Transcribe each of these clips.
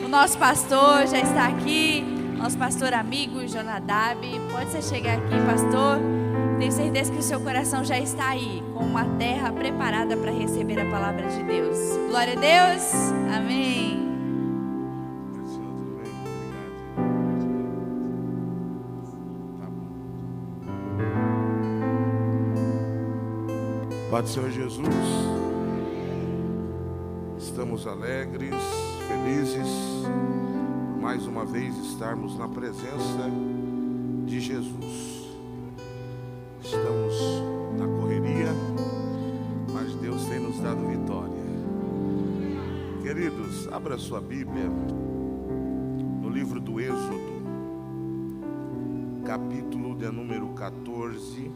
O nosso pastor já está aqui, nosso pastor amigo, Jonadab. Pode você chegar aqui, pastor. Tenho certeza que o seu coração já está aí, com uma terra preparada para receber a palavra de Deus. Glória a Deus. Amém. Pai do Senhor Jesus, estamos alegres, felizes, mais uma vez estarmos na presença de Jesus. Estamos na correria, mas Deus tem nos dado vitória. Queridos, abra sua Bíblia no livro do Êxodo, capítulo de número 14.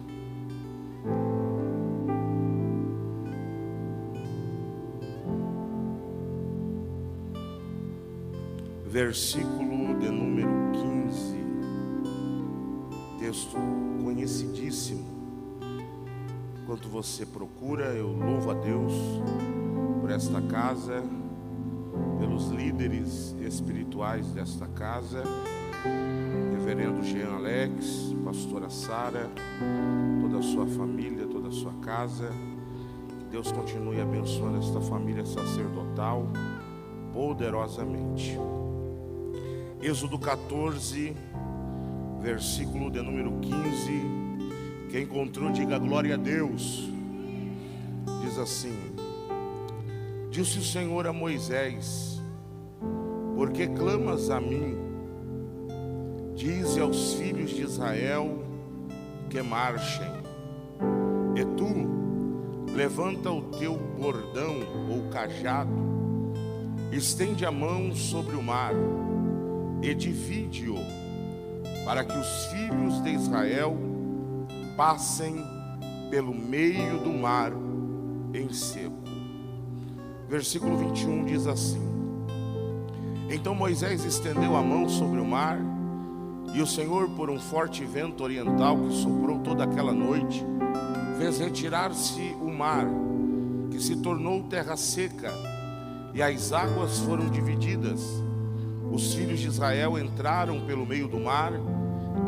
Versículo de número 15, texto conhecidíssimo. Enquanto você procura, eu louvo a Deus por esta casa, pelos líderes espirituais desta casa, reverendo Jean Alex, pastora Sara, toda a sua família, toda a sua casa. Que Deus continue abençoando esta família sacerdotal poderosamente. Êxodo 14, versículo de número 15. Quem encontrou, diga glória a Deus. Diz assim: disse o Senhor a Moisés: por que clamas a mim? Dize aos filhos de Israel que marchem. E tu, levanta o teu bordão ou cajado, estende a mão sobre o mar e divide-o, para que os filhos de Israel passem pelo meio do mar em seco. Versículo 21 diz assim: então Moisés estendeu a mão sobre o mar, e o Senhor, por um forte vento oriental que soprou toda aquela noite, fez retirar-se o mar, que se tornou terra seca, e as águas foram divididas. Os filhos de Israel entraram pelo meio do mar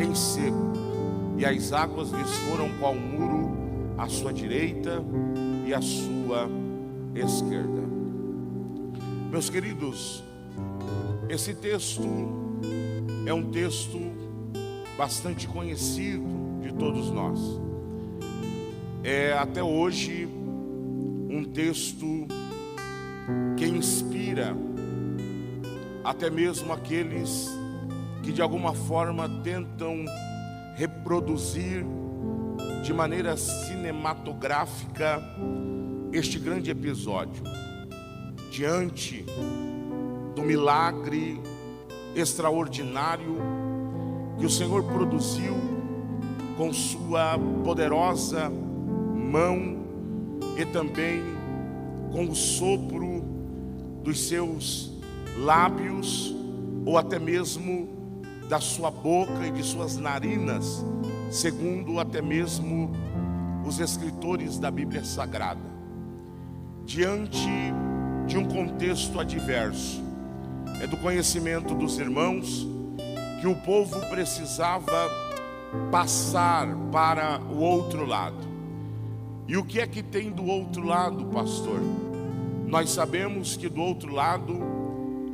em seco, e as águas lhes foram qual muro à sua direita e à sua esquerda. Meus queridos, esse texto é um texto bastante conhecido de todos nós. É até hoje um texto que inspira até mesmo aqueles que de alguma forma tentam reproduzir de maneira cinematográfica este grande episódio, diante do milagre extraordinário que o Senhor produziu com sua poderosa mão e também com o sopro dos seus lábios, ou até mesmo da sua boca e de suas narinas, segundo até mesmo os escritores da Bíblia Sagrada. Diante de um contexto adverso, é do conhecimento dos irmãos que o povo precisava passar para o outro lado. E o que é que tem do outro lado, pastor? Nós sabemos que do outro lado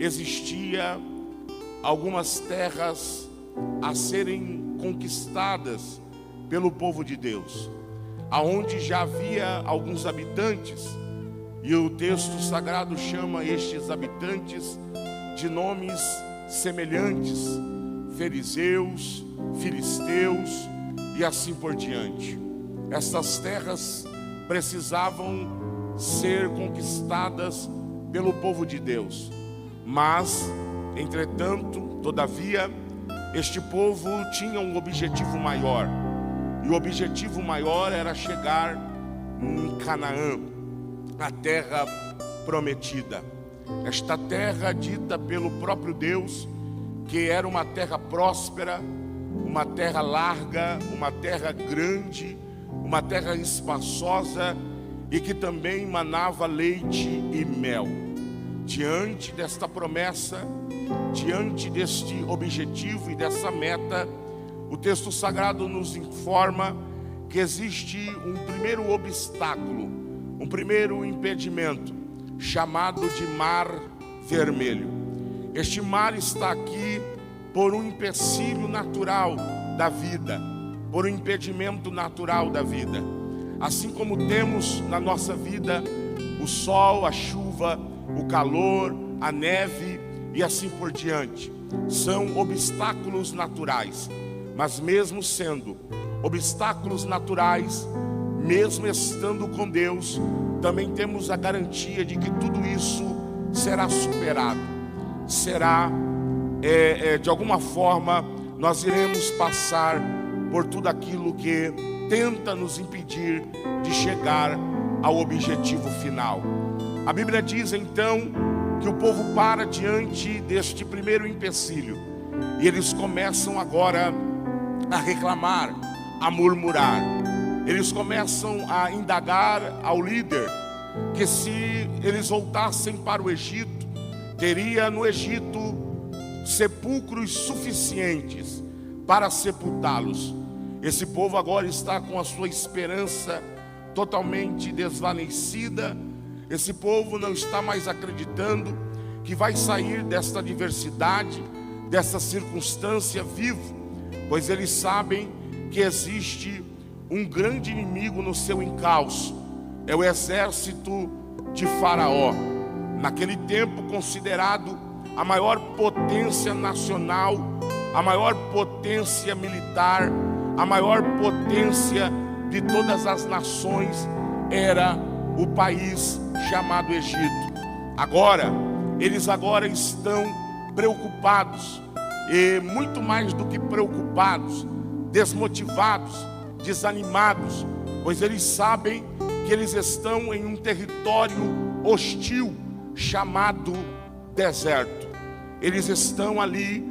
existia algumas terras a serem conquistadas pelo povo de Deus, aonde já havia alguns habitantes, e o texto sagrado chama estes habitantes de nomes semelhantes: fariseus, filisteus e assim por diante. Estas terras precisavam ser conquistadas pelo povo de Deus. Mas, entretanto, todavia, este povo tinha um objetivo maior. E o objetivo maior era chegar em Canaã, a terra prometida. Esta terra dita pelo próprio Deus, que era uma terra próspera, uma terra larga, uma terra grande, uma terra espaçosa e que também manava leite e mel. diante desta promessa, diante deste objetivo e dessa meta, o texto sagrado nos informa que existe um primeiro obstáculo, um primeiro impedimento, chamado de Mar Vermelho. Este mar está aqui por um empecilho natural da vida, por um impedimento natural da vida. Assim como temos na nossa vida o sol, a chuva, o calor, a neve e assim por diante. São obstáculos naturais. Mas mesmo sendo obstáculos naturais, mesmo estando com Deus, também temos a garantia de que tudo isso será superado. Será, de alguma forma, nós iremos passar por tudo aquilo que tenta nos impedir de chegar ao objetivo final. A Bíblia diz então que o povo para diante deste primeiro empecilho e eles começam agora a reclamar, a murmurar. Eles começam a indagar ao líder que se eles voltassem para o Egito, teria no Egito sepulcros suficientes para sepultá-los. Esse povo agora está com a sua esperança totalmente desvanecida. Esse povo não está mais acreditando que vai sair desta adversidade, dessa circunstância vivo, pois eles sabem que existe um grande inimigo no seu encalço. É o exército de Faraó, naquele tempo considerado a maior potência nacional, a maior potência militar, a maior potência de todas as nações era o país chamado Egito. Eles agora estão preocupados, e muito mais do que preocupados, desmotivados, desanimados, pois eles sabem que eles estão em um território hostil chamado deserto. Eles estão ali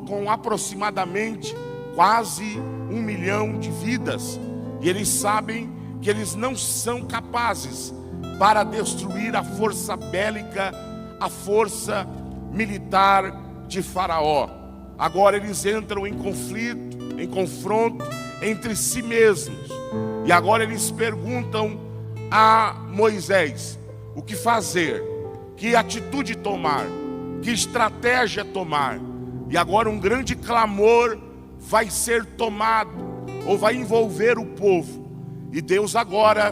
com aproximadamente quase 1 milhão de vidas, e eles sabem que eles não são capazes para destruir a força bélica, a força militar de Faraó. Agora eles entram em conflito, em confronto entre si mesmos, e agora eles perguntam a Moisés o que fazer, que atitude tomar, que estratégia tomar. E agora um grande clamor vai ser tomado, ou vai envolver o povo. E Deus agora,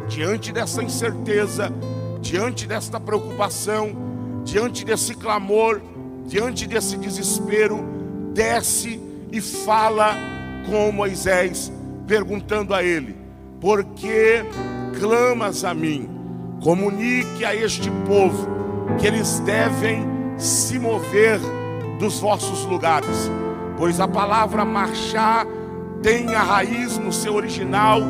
diante dessa incerteza, diante desta preocupação, diante desse clamor, diante desse desespero, desce e fala com Moisés, perguntando a ele: por que clamas a mim? Comunique a este povo que eles devem se mover dos vossos lugares, pois a palavra marchar tem a raiz no seu original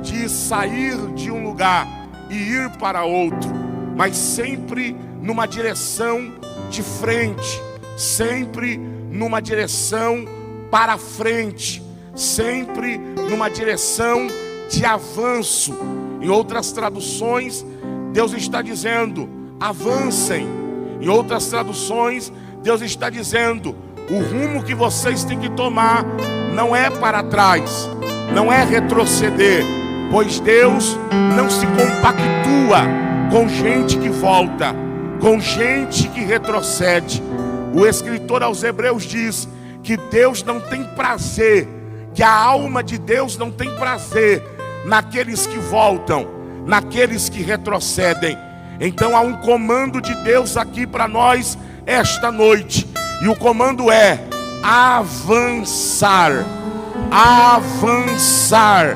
de sair de um lugar e ir para outro, mas sempre numa direção de frente, sempre numa direção para frente, sempre numa direção de avanço. Em outras traduções, Deus está dizendo: avancem. Em outras traduções, Deus está dizendo: o rumo que vocês têm que tomar não é para trás, não é retroceder, pois Deus não se compactua com gente que volta, com gente que retrocede. O escritor aos Hebreus diz que Deus não tem prazer, que a alma de Deus não tem prazer naqueles que voltam, naqueles que retrocedem. Então há um comando de Deus aqui para nós esta noite, e o comando é avançar. Avançar.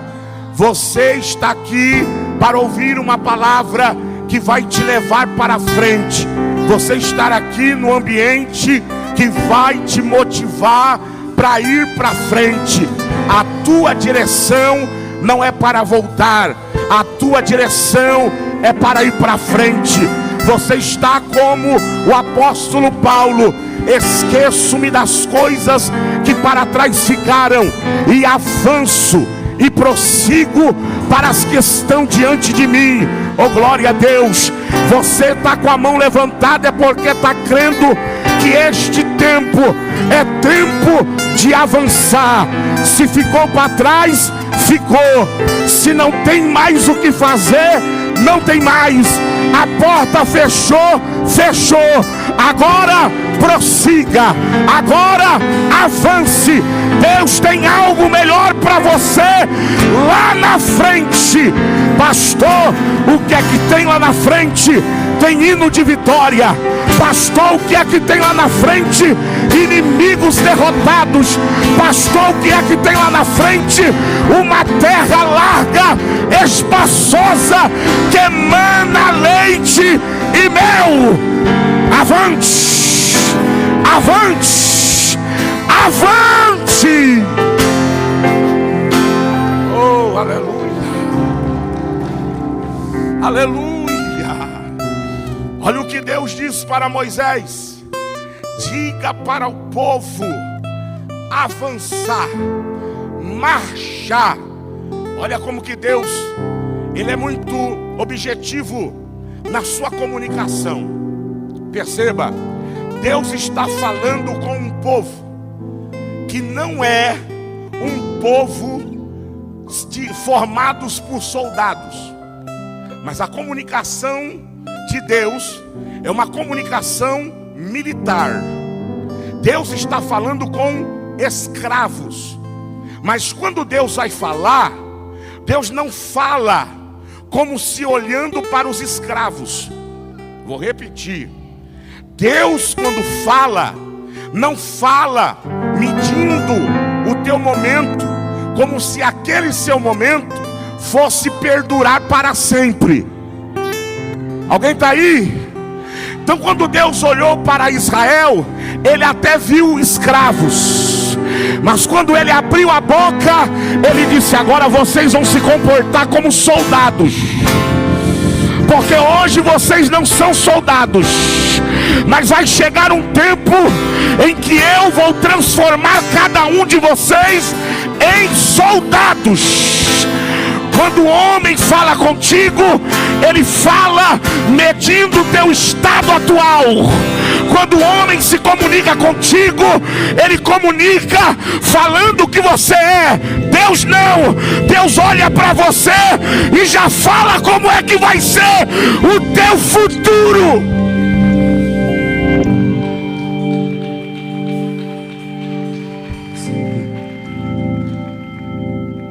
Você está aqui para ouvir uma palavra que vai te levar para frente. Você está aqui no ambiente que vai te motivar para ir para frente. A tua direção não é para voltar, a tua direção é para ir para frente. Você está como o apóstolo Paulo: esqueço-me das coisas que para trás ficaram e avanço e prossigo para as que estão diante de mim. Oh, glória a Deus! Você está com a mão levantada é porque está crendo que este tempo é tempo de avançar. Se ficou para trás, ficou. Se não tem mais o que fazer, não tem mais. A porta fechou, fechou. Agora prossiga, agora avance. Deus tem algo melhor para você lá na frente. Pastor, o que é que tem lá na frente? Tem hino de vitória. Pastor, o que é que tem lá na frente? Inimigos derrotados. Pastor, o que é que tem lá na frente? Uma terra larga, espaçosa, que emana leite e mel. Avante, avante, avante. Oh, aleluia, aleluia. Olha o que Deus diz para Moisés: diga para o povo avançar, marchar. Olha como que Deus, Ele é muito objetivo na sua comunicação. Perceba, Deus está falando com um povo que não é um povo formados por soldados, mas a comunicação de Deus é uma comunicação militar. Deus está falando com escravos, mas quando Deus vai falar, Deus não fala como se olhando para os escravos. Vou repetir: Deus, quando fala, não fala medindo o teu momento, como se aquele seu momento fosse perdurar para sempre. Alguém está aí? Então, quando Deus olhou para Israel, Ele até viu escravos, mas quando Ele abriu a boca, Ele disse: agora vocês vão se comportar como soldados. Porque hoje vocês não são soldados, mas vai chegar um tempo em que eu vou transformar cada um de vocês em soldados. Quando o homem fala contigo, ele fala medindo o teu estado atual. Quando o homem se comunica contigo, ele comunica falando o que você é. Deus não. Deus olha para você e já fala como é que vai ser o teu futuro.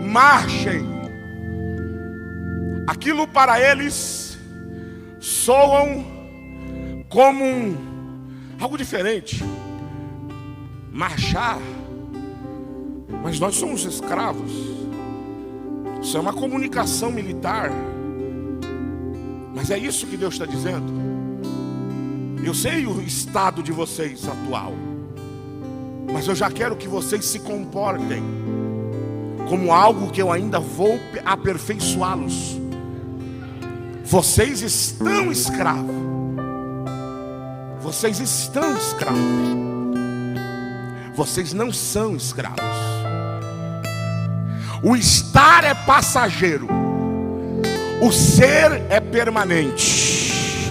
Marchem. Aquilo para eles soam como algo diferente. Marchar. Mas nós somos escravos. Isso é uma comunicação militar. Mas é isso que Deus está dizendo. Eu sei o estado de vocês atual, mas eu já quero que vocês se comportem como algo que eu ainda vou aperfeiçoá-los. Vocês estão escravos. Vocês estão escravos. Vocês não são escravos. O estar é passageiro. O ser é permanente.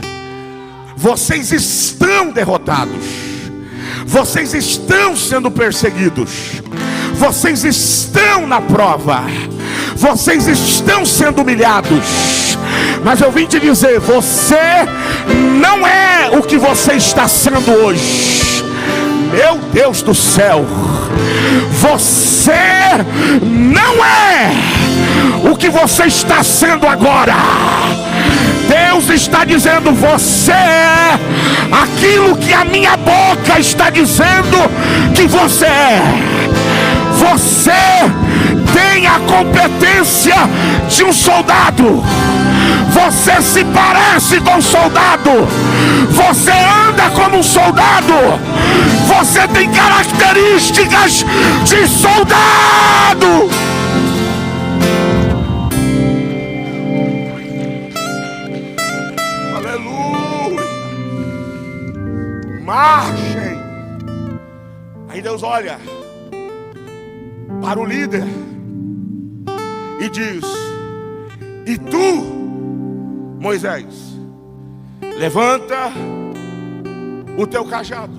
Vocês estão derrotados. Vocês estão sendo perseguidos. Vocês estão na prova. Vocês estão sendo humilhados. Mas eu vim te dizer: você não é o que você está sendo hoje. Meu Deus do céu, você não é o que você está sendo agora. Deus está dizendo: você é aquilo que a minha boca está dizendo que você é. Você tem a competência de um soldado. Você se parece com um soldado. Você anda como um soldado. Você tem características de soldado. Aleluia. Marchem. Aí Deus olha para o líder e diz: e tu, Moisés, levanta o teu cajado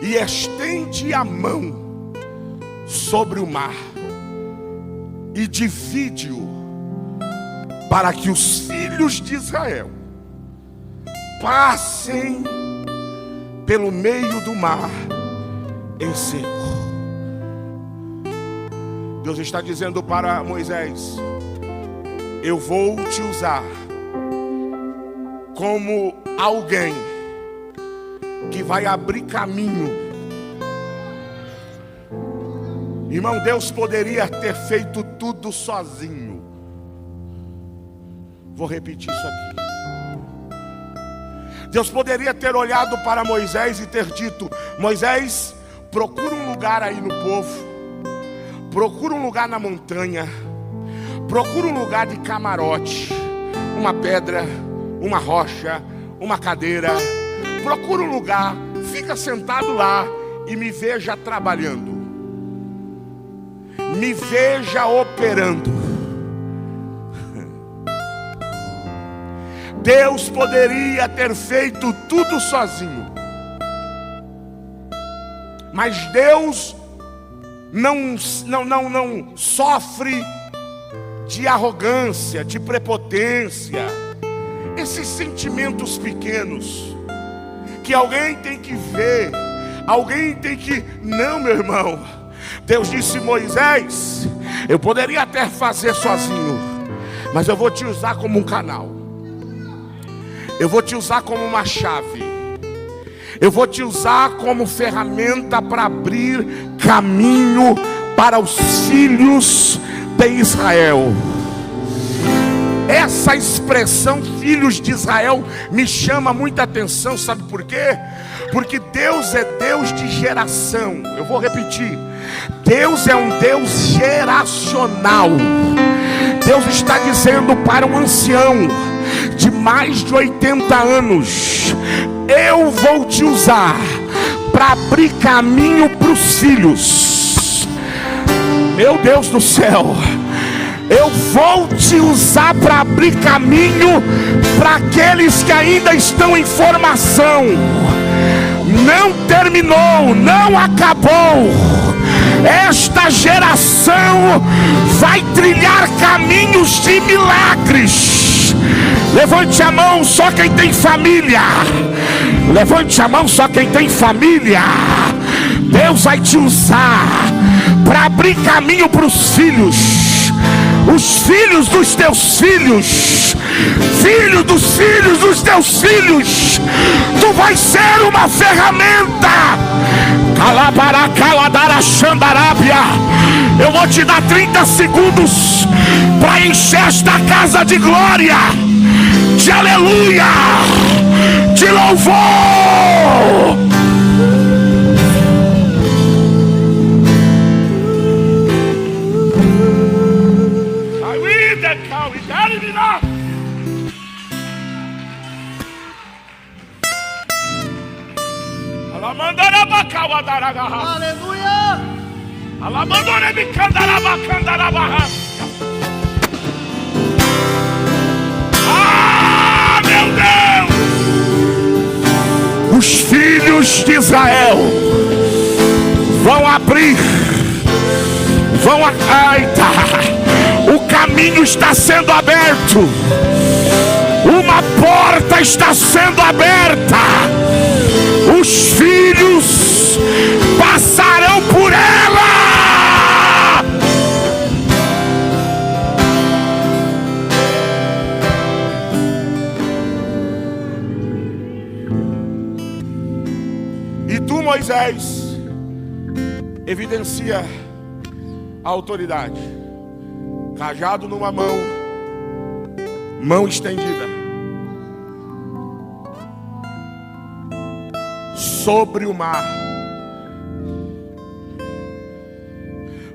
e estende a mão sobre o mar e divide-o, para que os filhos de Israel passem pelo meio do mar em seco. Deus está dizendo para Moisés: eu vou te usar como alguém que vai abrir caminho. Irmão, Deus poderia ter feito tudo sozinho. Vou repetir isso aqui. Deus poderia ter olhado para Moisés e ter dito: Moisés, procura um lugar aí no povo, procura um lugar na montanha, procura um lugar de camarote, uma pedra, uma rocha, uma cadeira, procura um lugar, fica sentado lá e me veja trabalhando, me veja operando. Deus poderia ter feito tudo sozinho, mas Deus não sofre de arrogância, de prepotência, esses sentimentos pequenos que alguém tem que ver, alguém tem que... Não, meu irmão. Deus disse: Moisés, eu poderia até fazer sozinho, mas eu vou te usar como um canal, eu vou te usar como uma chave, eu vou te usar como ferramenta para abrir caminho para os filhos de Israel. Essa expressão filhos de Israel me chama muita atenção, sabe por quê? Porque Deus é Deus de geração. Eu vou repetir: Deus é um Deus geracional. Deus está dizendo para um ancião de mais de 80 anos: eu vou te usar para abrir caminho para os filhos. Meu Deus do céu, eu vou te usar para abrir caminho para aqueles que ainda estão em formação. Não terminou, não acabou. Esta geração vai trilhar caminhos de milagres. Levante a mão só quem tem família. Levante a mão só quem tem família. Deus vai te usar para abrir caminho para os filhos, os filhos dos teus filhos, filho dos filhos dos teus filhos. Tu vais ser uma ferramenta. Eu vou te dar 30 segundos para encher esta casa de glória, de aleluia, de louvor. Aleluia! Ah, meu Deus! Os filhos de Israel vão abrir, o caminho está sendo aberto, uma porta está sendo aberta. Os filhos passarão por ela. E tu, Moisés, evidencia a autoridade. Cajado numa mão, mão estendida sobre o mar,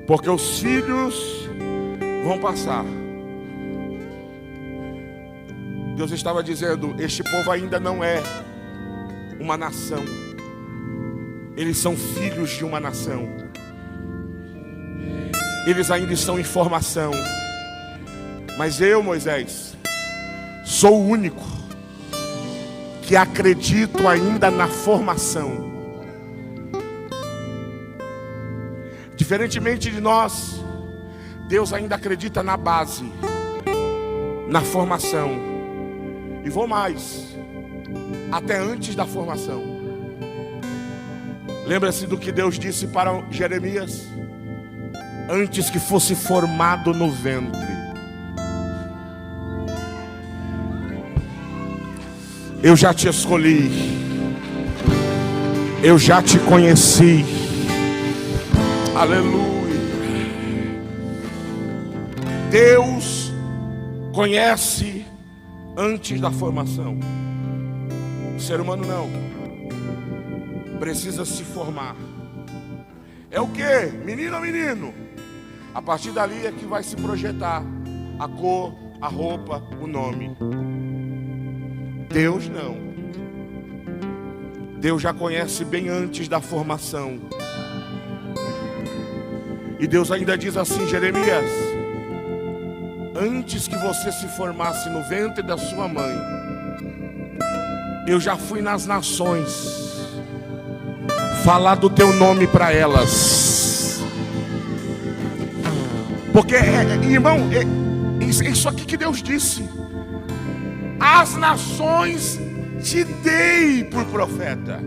porque os filhos vão passar. Deus estava dizendo: este povo ainda não é uma nação, eles são filhos de uma nação, eles ainda estão em formação. Mas eu, Moisés, sou o único que acredito ainda na formação. Diferentemente de nós, Deus ainda acredita na base, na formação. E vou mais, até antes da formação. Lembra-se do que Deus disse para Jeremias? Antes que fosse formado no ventre, eu já te escolhi, eu já te conheci. Aleluia. Deus conhece antes da formação. O ser humano não. Precisa se formar. É o que? Menino ou menino? A partir dali é que vai se projetar a cor, a roupa, o nome. Deus não. Deus já conhece bem antes da formação. E Deus ainda diz assim: Jeremias, antes que você se formasse no ventre da sua mãe, eu já fui nas nações falar do teu nome para elas. Porque, irmão, isso aqui que Deus disse: as nações te dei por profeta.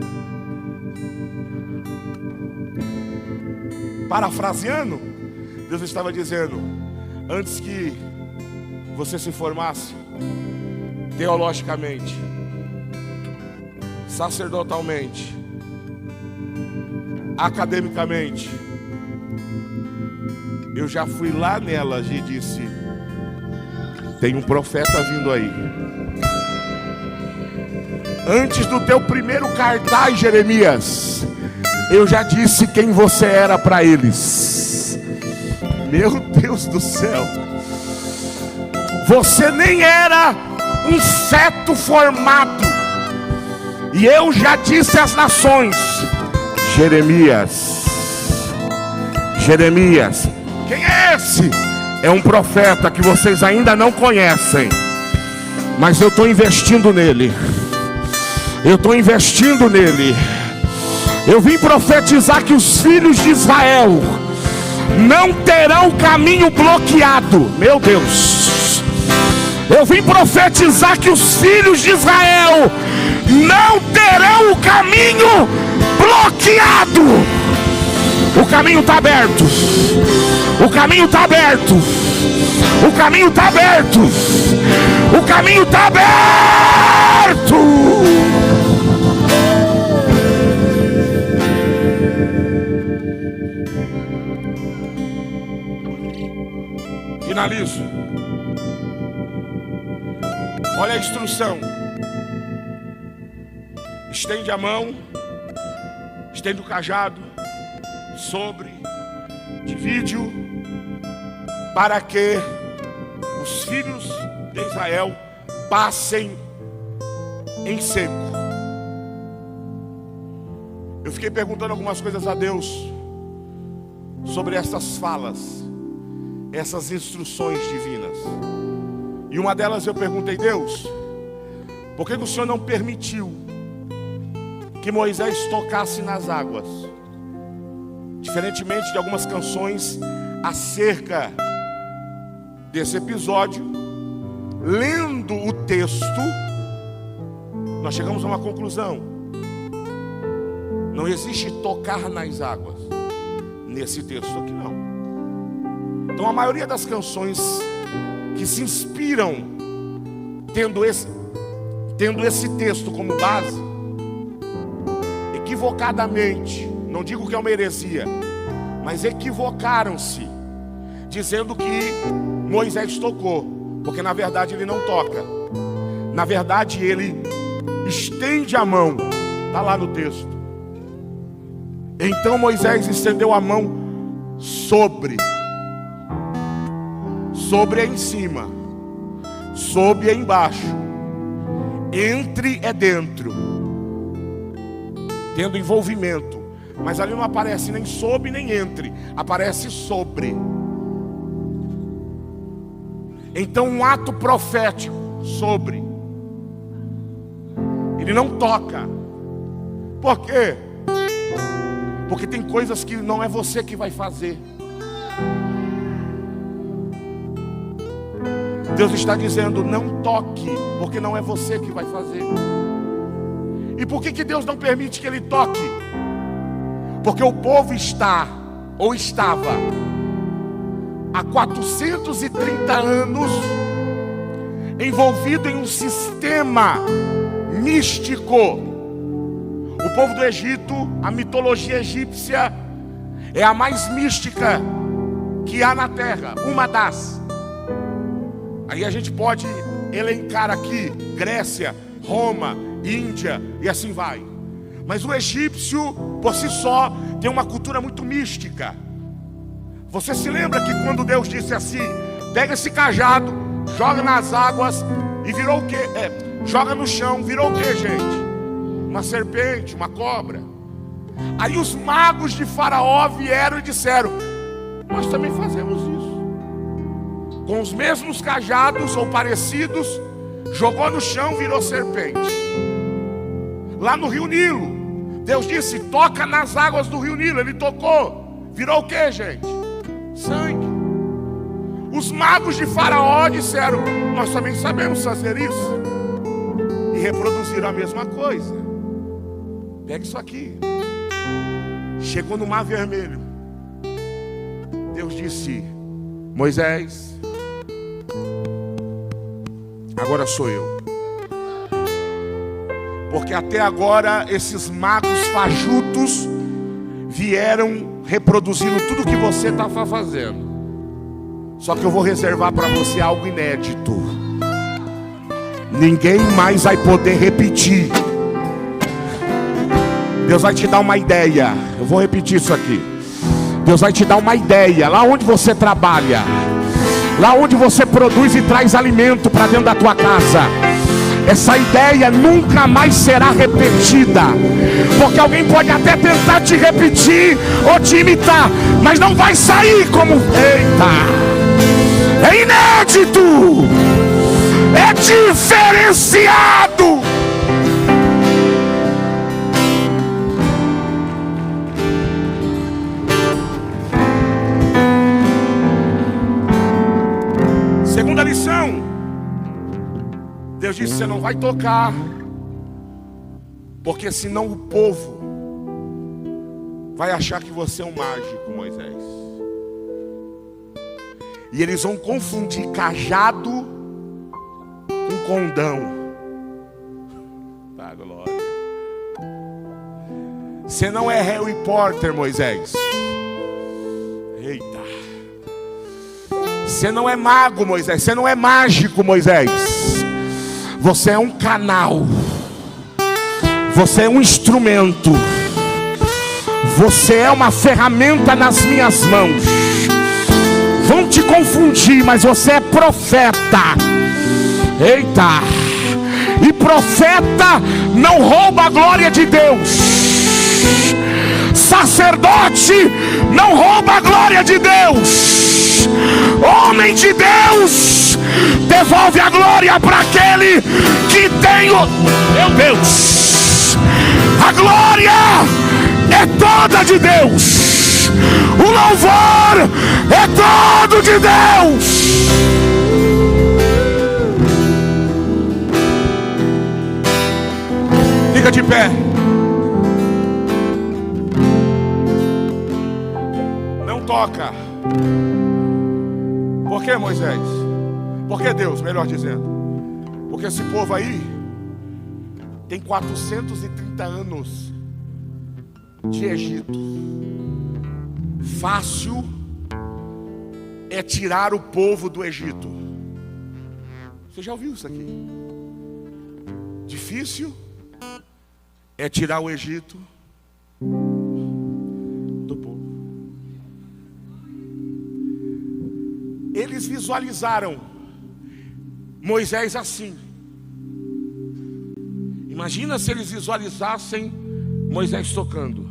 Parafraseando, Deus estava dizendo: antes que você se formasse teologicamente, sacerdotalmente, academicamente, eu já fui lá nelas e disse: tem um profeta vindo aí. Antes do teu primeiro cartaz, Jeremias, eu já disse quem você era para eles. Meu Deus do céu, você nem era um feto formado, e eu já disse às nações: Jeremias, Jeremias, quem é esse? É um profeta que vocês ainda não conhecem, mas eu estou investindo nele. Eu estou investindo nele. Eu vim profetizar que os filhos de Israel não terão caminho bloqueado. Meu Deus. Eu vim profetizar que os filhos de Israel não terão o caminho bloqueado. O caminho está aberto. O caminho está aberto. O caminho está aberto. O caminho está aberto. Finalizo. Olha a instrução. Estende a mão, estende o cajado sobre, divide-o, para que os filhos de Israel passem em seco. Eu fiquei perguntando algumas coisas a Deus sobre essas falas, essas instruções divinas. E uma delas eu perguntei: Deus, por que o Senhor não permitiu que Moisés tocasse nas águas? Diferentemente de algumas canções acerca desse episódio, lendo o texto, nós chegamos a uma conclusão: não existe tocar nas águas nesse texto aqui, não. Então a maioria das canções que se inspiram tendo esse texto como base, equivocadamente, não digo que é uma heresia, mas equivocaram-se, dizendo que Moisés tocou, porque na verdade ele não toca. Na verdade ele estende a mão, está lá no texto. Então Moisés estendeu a mão sobre é em cima, sob é embaixo, entre é dentro, tendo envolvimento. Mas ali não aparece nem sob nem entre, aparece sobre. Então um ato profético sobre. Ele não toca. Por quê? Porque tem coisas que não é você que vai fazer. Deus está dizendo, não toque, porque não é você que vai fazer. E por que Deus não permite que ele toque? Porque o povo está, ou estava, há 430 anos, envolvido em um sistema místico. O povo do Egito, a mitologia egípcia, é a mais mística que há na terra, uma das. Aí a gente pode elencar aqui Grécia, Roma, Índia e assim vai. Mas o egípcio, por si só, tem uma cultura muito mística. Você se lembra que quando Deus disse assim, pega esse cajado, joga nas águas e virou o quê? Joga no chão, virou o quê, gente? Uma serpente, uma cobra. Aí os magos de Faraó vieram e disseram, nós também fazemos isso. Com os mesmos cajados ou parecidos, jogou no chão, virou serpente. Lá no Rio Nilo, Deus disse, toca nas águas do Rio Nilo. Ele tocou, virou o que, gente? Sangue. Os magos de Faraó disseram, nós também sabemos fazer isso. E reproduziram a mesma coisa. Pega isso aqui. Chegou no Mar Vermelho. Deus disse, Moisés, agora sou eu. Porque até agora esses magos fajutos vieram reproduzindo tudo que você estava fazendo. Só que eu vou reservar para você algo inédito. Ninguém mais vai poder repetir. Deus vai te dar uma ideia. Eu vou repetir isso aqui. Deus vai te dar uma ideia. Lá onde você trabalha, lá onde você produz e traz alimento para dentro da tua casa, essa ideia nunca mais será repetida. Porque alguém pode até tentar te repetir ou te imitar, mas não vai sair como... Eita! É inédito! É diferenciado! Segunda lição. Deus disse, você não vai tocar, porque senão o povo vai achar que você é um mágico, Moisés. E eles vão confundir cajado com condão. Tá, glória. Você não é Harry Potter, Moisés. Eita. Você não é mago, Moisés. Você não é mágico, Moisés. Você é um canal. Você é um instrumento. Você é uma ferramenta nas minhas mãos. Vão te confundir, mas você é profeta. Eita! E profeta não rouba a glória de Deus. Sacerdote não rouba a glória de Deus. Homem de Deus devolve a glória para aquele que tem o... Meu Deus! A glória é toda de Deus. O louvor é todo de Deus. Fica de pé. Não toca. Por que, Moisés? Por que Deus, melhor dizendo? Porque esse povo aí tem 430 anos de Egito. Fácil é tirar o povo do Egito. Você já ouviu isso aqui? Difícil é tirar o Egito do povo. Eles visualizaram Moisés assim. Imagina se eles visualizassem Moisés tocando.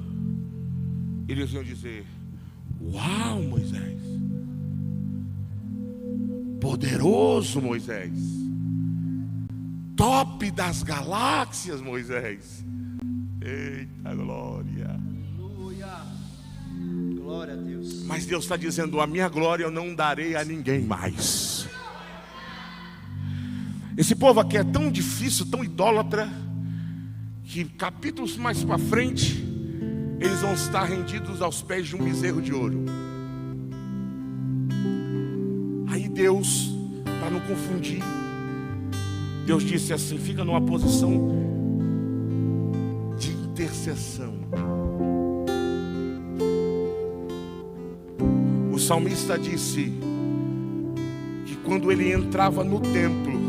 Eles iam dizer: uau, Moisés, poderoso Moisés, top das galáxias, Moisés. Eita glória. Aleluia. Glória a Deus. Mas Deus está dizendo: a minha glória eu não darei a ninguém mais. Esse povo aqui é tão difícil, tão idólatra, que capítulos mais para frente eles vão estar rendidos aos pés de um bezerro de ouro. Aí Deus, para não confundir, Deus disse assim: fica numa posição de intercessão. O salmista disse que quando ele entrava no templo,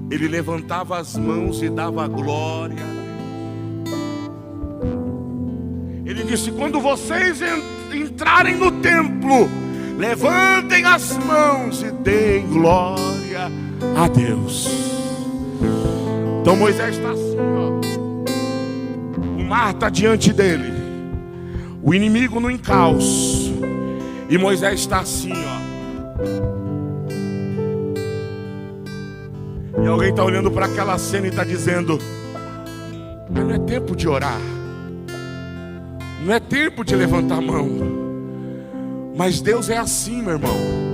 ele levantava as mãos e dava glória a Deus. Ele disse: quando vocês entrarem no templo, levantem as mãos e deem glória a Deus. Então Moisés está assim, ó. O mar está diante dele, o inimigo no encalço, e Moisés está assim, ó. E alguém está olhando para aquela cena e está dizendo: mas não é tempo de orar, não é tempo de levantar a mão. Mas Deus é assim, meu irmão.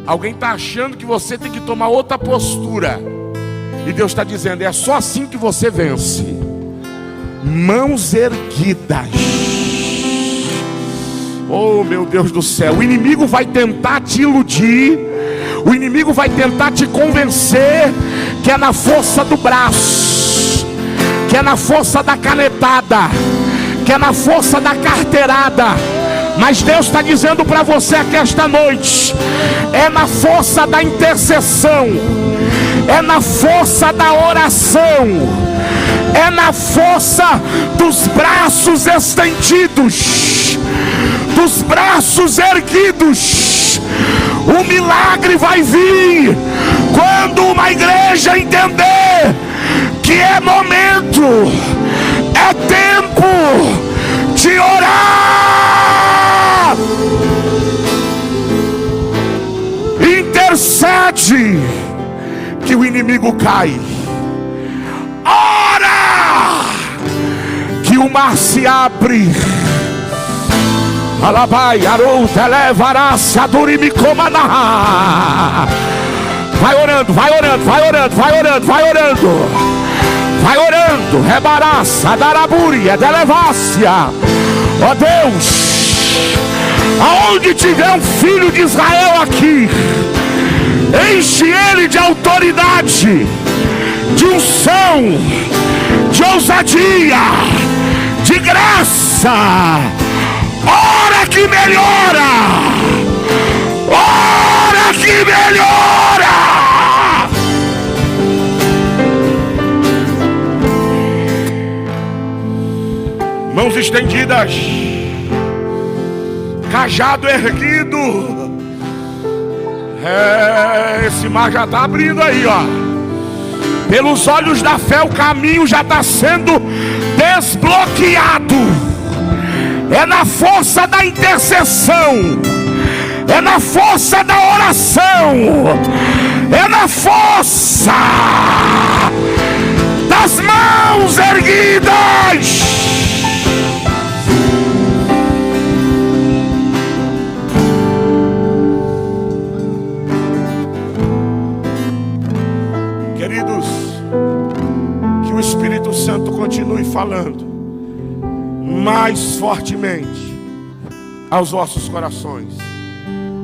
Alguém está achando que você tem que tomar outra postura, e Deus está dizendo: é só assim que você vence. Mãos erguidas. Oh meu Deus do céu, o inimigo vai tentar te iludir, o inimigo vai tentar te convencer que é na força do braço, que é na força da canetada, que é na força da carteirada. Mas Deus está dizendo para você aqui esta noite: é na força da intercessão, é na força da oração, é na força dos braços estendidos, dos braços erguidos. O milagre vai vir quando uma igreja entender que é momento, é tempo de orar. Intercede que o inimigo cai. Ora que o mar se abre. Alabai, arou, televará, sadurimi comana. Vai orando, vai orando, vai orando, vai orando, vai orando. Vai orando, rebaraça, darabúria, delevácia. Ó Deus, aonde tiver um filho de Israel aqui, enche ele de autoridade, de unção, de ousadia, de graça. Ora que melhora, ora que melhora. Mãos estendidas, cajado erguido. Esse mar já está abrindo aí, ó. Pelos olhos da fé, o caminho já está sendo desbloqueado. É na força da intercessão, é na força da oração, é na força das mãos erguidas. Queridos, que o Espírito Santo continue falando mais fortemente aos vossos corações.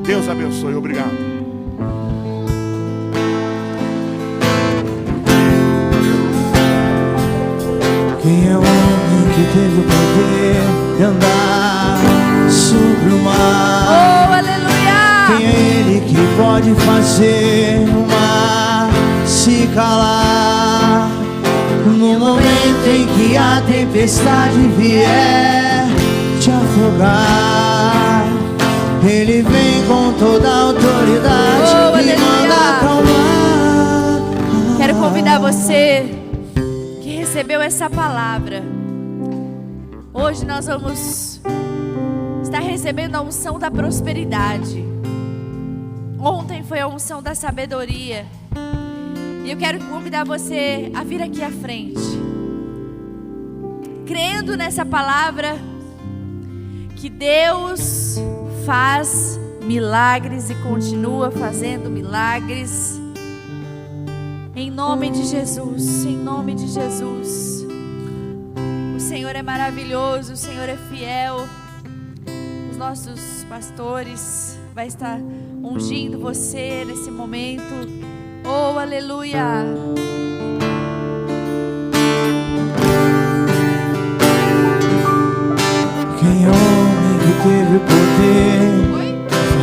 Deus abençoe, obrigado. Quem é o homem que teve o poder de andar sobre o mar? Oh, aleluia! Quem é ele que pode fazer o mar se calar? No momento em que a tempestade vier te afogar, ele vem com toda a autoridade e manda acalmar. Quero convidar você que recebeu essa palavra. Hoje nós vamos estar recebendo a unção da prosperidade. Ontem foi a unção da sabedoria. E eu quero convidar você a vir aqui à frente, crendo nessa palavra, que Deus faz milagres e continua fazendo milagres. Em nome de Jesus, em nome de Jesus. O Senhor é maravilhoso, o Senhor é fiel. Os nossos pastores vai estar ungindo você nesse momento. Oh, aleluia. Quem é o homem que teve o poder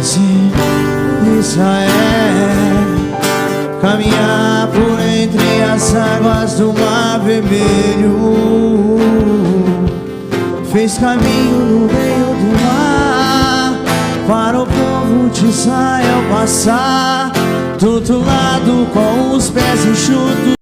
de fazer Israel caminhar por entre as águas do Mar Vermelho, fez caminho no meio do mar para o povo de Israel passar do outro lado com os pés enxutos.